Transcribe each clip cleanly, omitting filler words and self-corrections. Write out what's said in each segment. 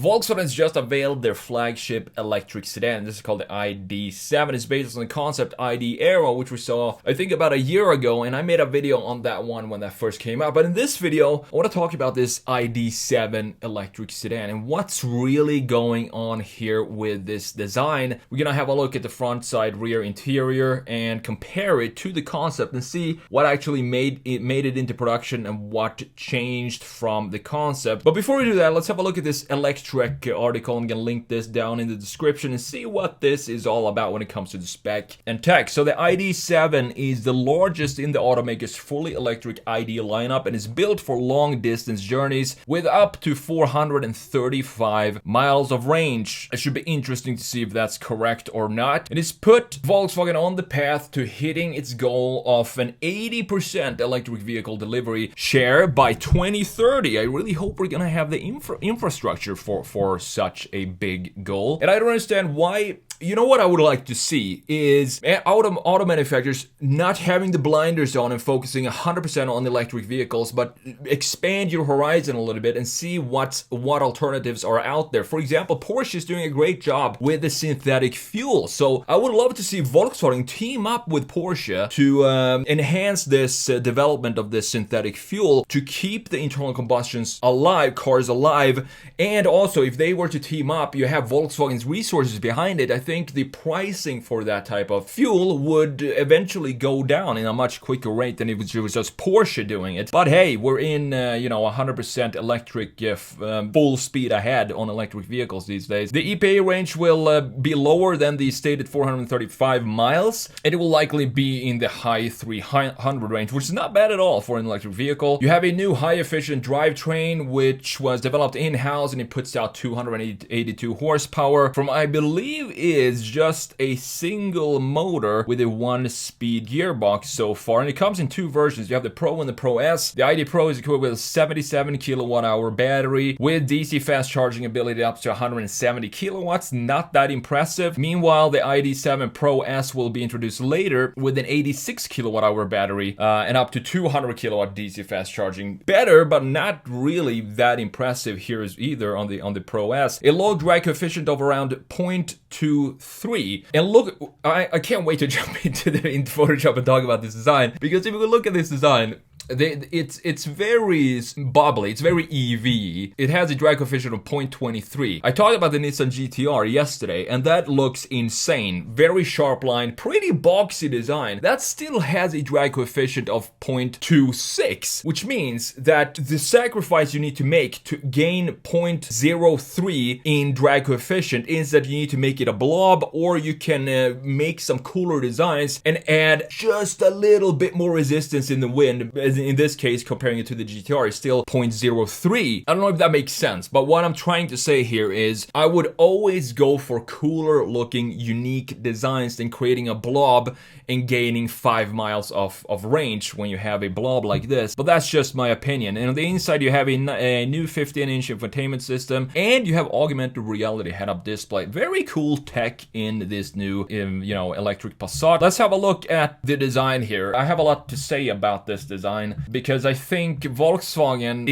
Volkswagen has just unveiled their flagship electric sedan. This is called the ID.7. It's based on the concept ID Aero, which we saw, I think, about a year ago, and I made a video on that one when that first came out. But in this video, I want to talk about this ID.7 electric sedan and what's really going on here with this design. We're gonna have a look at the front, side, rear, interior, and compare it to the concept and see what actually made it into production and what changed from the concept. But before we do that, let's have a look at this Electrek article. I'm gonna link this down in the description and see what this is all about when it comes to the spec and tech. So the ID.7 is the largest in the automaker's fully electric ID lineup and is built for long distance journeys with up to 435 miles of range. It should be interesting to see if that's correct or not. It has put Volkswagen on the path to hitting its goal of an 80% electric vehicle delivery share by 2030. I really hope we're gonna have the infrastructure for such a big goal. And I don't understand why. You know what I would like to see is auto manufacturers not having the blinders on and focusing 100% on electric vehicles, but expand your horizon a little bit and see what alternatives are out there. For example, Porsche is doing a great job with the synthetic fuel. So I would love to see Volkswagen team up with Porsche to enhance this development of this synthetic fuel to keep the internal combustions cars alive. And also, if they were to team up, you have Volkswagen's resources behind it. I think the pricing for that type of fuel would eventually go down in a much quicker rate than if it was just Porsche doing it. But hey, we're in 100% electric, full speed ahead on electric vehicles these days. The EPA range will be lower than the stated 435 miles, and it will likely be in the high 300 range, which is not bad at all for an electric vehicle. You have a new high-efficient drivetrain, which was developed in-house, and it puts out 282 horsepower from, I believe, is just a single motor with a one-speed gearbox so far, and it comes in two versions. You have the Pro and the Pro S. The ID Pro is equipped with a 77 kilowatt-hour battery with DC fast charging ability up to 170 kilowatts. Not that impressive. Meanwhile, the ID.7 Pro S will be introduced later with an 86 kilowatt-hour battery and up to 200 kilowatt DC fast charging. Better, but not really that impressive here either on the Pro S. A low drag coefficient of around 0.23. And look, I can't wait to jump into Photoshop and talk about this design, because if we look at this design, it's very bubbly, it's very EV. It has a drag coefficient of 0.23. I talked about the Nissan GT-R yesterday, and that looks insane. Very sharp line, pretty boxy design. That still has a drag coefficient of 0.26, which means that the sacrifice you need to make to gain 0.03 in drag coefficient is that you need to make it a blob, or you can make some cooler designs and add just a little bit more resistance in the wind. In this case, comparing it to the GT-R, is still 0.03. I don't know if that makes sense, but what I'm trying to say here is I would always go for cooler looking, unique designs than creating a blob and gaining 5 miles of range when you have a blob like this. But that's just my opinion. And on the inside, you have a new 15-inch infotainment system, and you have augmented reality head-up display. Very cool tech in this new, electric Passat. Let's have a look at the design here. I have a lot to say about this design, because I think Volkswagen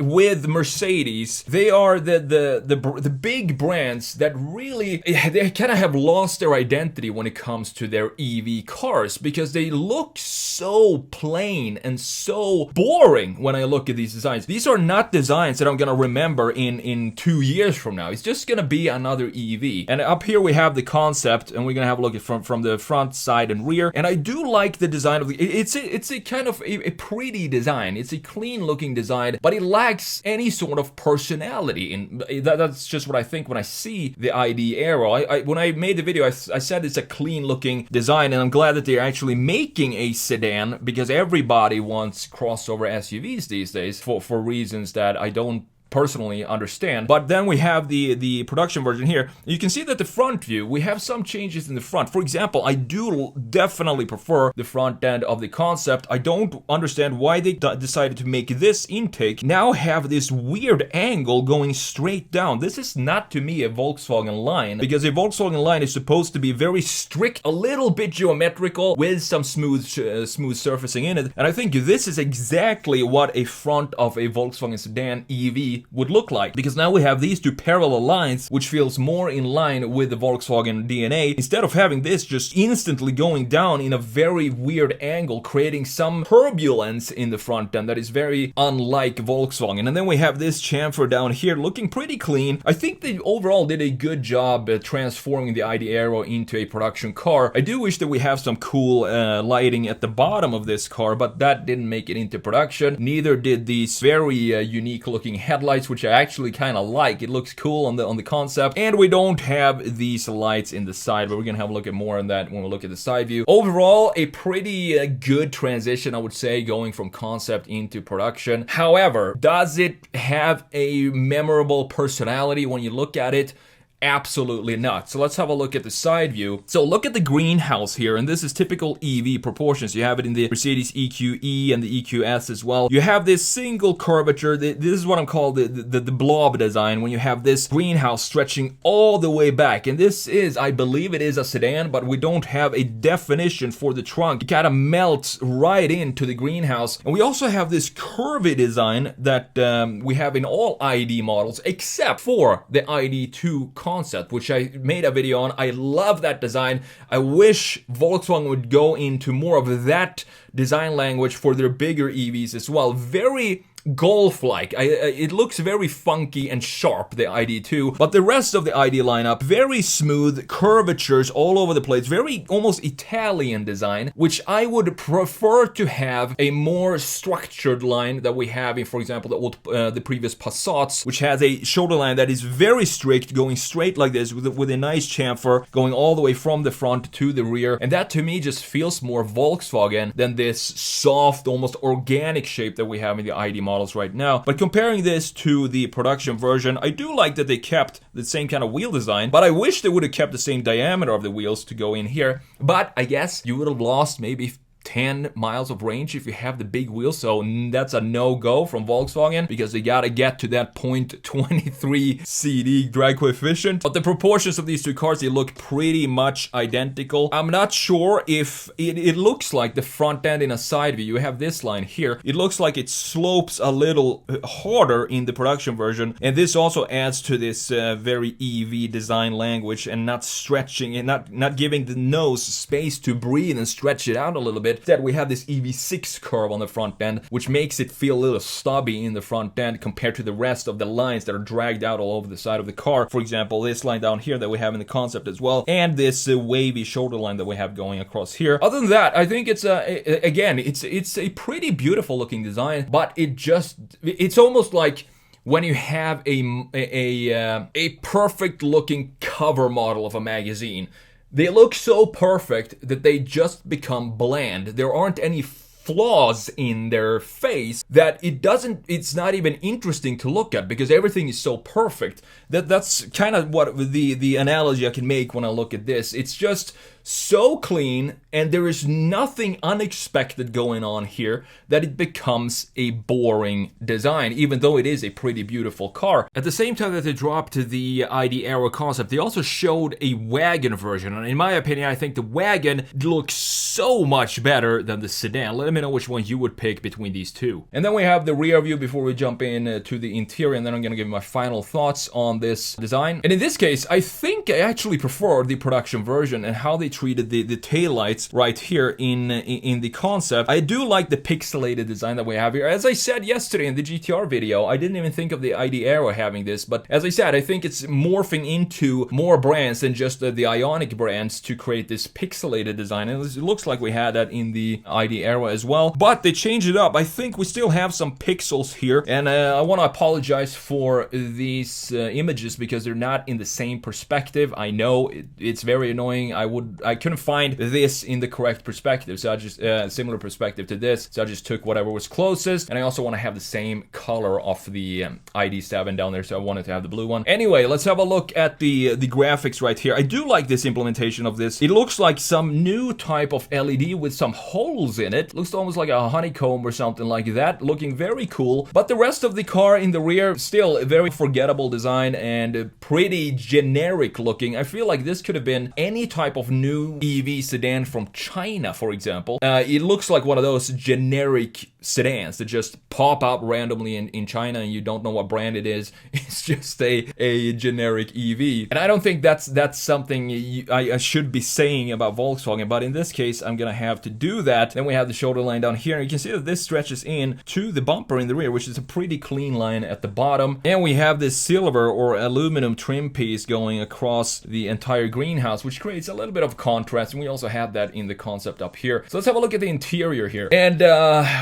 with Mercedes, they are the big brands that really, they kind of have lost their identity when it comes to their EV cars, because they look so plain and so boring when I look at these designs. These are not designs that I'm gonna remember in 2 years from now. It's just gonna be another EV. And up here we have the concept, and we're gonna have a look at from the front, side, and rear. And I do like the design of it's a kind of a pretty design. It's a clean looking design, but it lacks any sort of personality. And that's just what I think when I see the ID Aero. When I made the video, I said it's a clean looking design, and I'm glad that they're actually making a sedan, because everybody wants crossover SUVs these days for reasons that I don't personally understand. But then we have the production version here. You can see that the front view, we have some changes in the front. For example, I do definitely prefer the front end of the concept. I don't understand why they decided to make this intake now have this weird angle going straight down. This is not, to me, a Volkswagen line, because a Volkswagen line is supposed to be very strict, a little bit geometrical with some smooth surfacing in it. And I think this is exactly what a front of a Volkswagen sedan EV ID would look like, because now we have these two parallel lines, which feels more in line with the Volkswagen DNA, instead of having this just instantly going down in a very weird angle, creating some turbulence in the front end that is very unlike Volkswagen. And then we have this chamfer down here looking pretty clean. I think they overall did a good job transforming the ID Aero into a production car. I do wish that we have some cool lighting at the bottom of this car, but that didn't make it into production. Neither did these very unique looking headlights, which I actually kind of like. It looks cool on the concept. And we don't have these lights in the side, but we're gonna have a look at more on that when we look at the side view. Overall, a pretty good transition, I would say, going from concept into production. However, does it have a memorable personality when you look at it? Absolutely not. So let's have a look at the side view. So look at the greenhouse here, and this is typical EV proportions. You have it in the Mercedes EQE and the EQS as well. You have this single curvature. This is what I'm called the blob design, when you have this greenhouse stretching all the way back. And this is, I believe it is a sedan, but we don't have a definition for the trunk. It kind of melts right into the greenhouse. And we also have this curvy design that we have in all ID models, except for the ID2 concept, which I made a video on. I love that design. I wish Volkswagen would go into more of that design language for their bigger EVs as well. Very Golf-like. It looks very funky and sharp, the ID2, but the rest of the ID lineup, very smooth curvatures all over the place, very almost Italian design, which I would prefer to have a more structured line that we have in, for example, the previous Passats, which has a shoulder line that is very strict, going straight like this with a nice chamfer going all the way from the front to the rear, and that to me just feels more Volkswagen than this soft, almost organic shape that we have in the ID models right now. But comparing this to the production version, I do like that they kept the same kind of wheel design, but I wish they would have kept the same diameter of the wheels to go in here. But I guess you would have lost maybe 10 miles of range if you have the big wheels, so that's a no-go from Volkswagen, because they gotta get to that 0.23 CD drag coefficient. But the proportions of these two cars, they look pretty much identical. I'm not sure if it looks like the front end in a side view. You have this line here. It looks like it slopes a little harder in the production version, and this also adds to this very EV design language, and not stretching and not giving the nose space to breathe and stretch it out a little bit. Instead, we have this EV6 curve on the front end, which makes it feel a little stubby in the front end compared to the rest of the lines that are dragged out all over the side of the car. For example, this line down here that we have in the concept as well, and this wavy shoulder line that we have going across here. Other than that, I think it's again, it's a pretty beautiful looking design, but it's almost like when you have a perfect looking cover model of a magazine. They look so perfect that they just become bland. There aren't any flaws in their face that it's not even interesting to look at, because everything is so perfect. That's kind of what the analogy I can make when I look at this. It's just so clean, and there is nothing unexpected going on here that it becomes a boring design, even though it is a pretty beautiful car. At the same time that they dropped the ID Aero concept, they also showed a wagon version, and in my opinion, I think the wagon looks so much better than the sedan. Let me know which one you would pick between these two. And then we have the rear view before we jump in to the interior, and then I'm gonna give you my final thoughts on this design. And in this case, I think I actually prefer the production version and how they treated the taillights right here in the concept. I do like the pixelated design that we have here. As I said yesterday in the GTR video, I didn't even think of the ID Aero having this, but as I said, I think it's morphing into more brands than just the Ioniq brands to create this pixelated design, and it looks like we had that in the ID Aero as well, but they changed it up. I think we still have some pixels here, and I want to apologize for these images because they're not in the same perspective. I know it's very annoying. I couldn't find this in the correct perspective, so I just similar perspective to this, so I just took whatever was closest, and I also want to have the same color of the ID7 down there, so I wanted to have the blue one. Anyway, let's have a look at the graphics right here. I do like this implementation of this. It looks like some new type of LED with some holes in it. Looks almost like a honeycomb or something like that, looking very cool. But the rest of the car in the rear, still a very forgettable design and pretty generic looking. I feel like this could have been any type of new new EV sedan from China, for example, it looks like one of those generic sedans that just pop up randomly in China and you don't know what brand it is. It's just a generic EV. And I don't think that's something I should be saying about Volkswagen, but in this case, I'm gonna have to do that. Then we have the shoulder line down here. You can see that this stretches in to the bumper in the rear, which is a pretty clean line at the bottom. And we have this silver or aluminum trim piece going across the entire greenhouse, which creates a little bit of contrast. And we also have that in the concept up here. So let's have a look at the interior here. And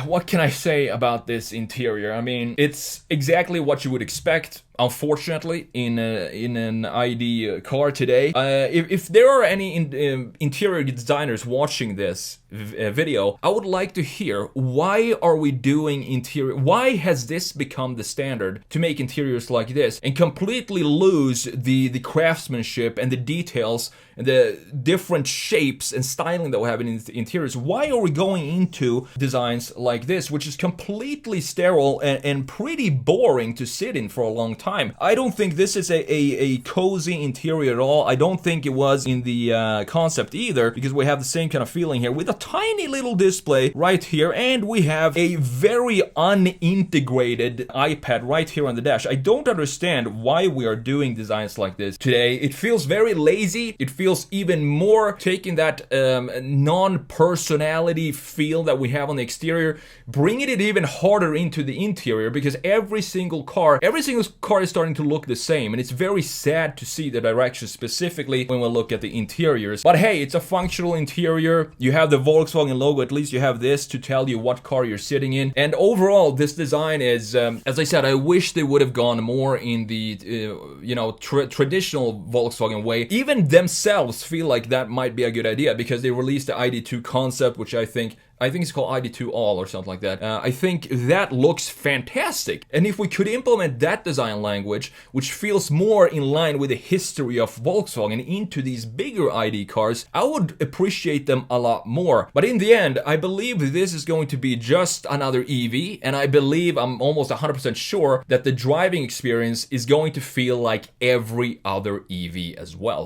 what can I say about this interior? I mean, it's exactly what you would expect, unfortunately, in an ID car today. If there are any interior designers watching this video, I would like to hear, why are we doing interior? Why has this become the standard to make interiors like this and completely lose the craftsmanship and the details and the different shapes and styling that we have in the interiors? Why are we going into designs like this, which is completely sterile and pretty boring to sit in for a long time? I don't think this is a cozy interior at all. I don't think it was in the concept either, because we have the same kind of feeling here with a tiny little display right here, and we have a very unintegrated iPad right here on the dash. I don't understand why we are doing designs like this today. It feels very lazy. It feels even more taking that non-personality feel that we have on the exterior, bringing it even harder into the interior, because every single car is starting to look the same, and it's very sad to see the direction, specifically when we look at the interiors. But hey, it's a functional interior. You have the Volkswagen logo. At least you have this to tell you what car you're sitting in. And overall, this design is, as I said, I wish they would have gone more in the traditional Volkswagen way. Even themselves feel like that might be a good idea, because they released the ID2 concept, which I think it's called ID2 All or something like that. I think that looks fantastic. And if we could implement that design language, which feels more in line with the history of Volkswagen, into these bigger ID cars, I would appreciate them a lot more. But in the end, I believe this is going to be just another EV, and I believe, I'm almost 100% sure, that the driving experience is going to feel like every other EV as well.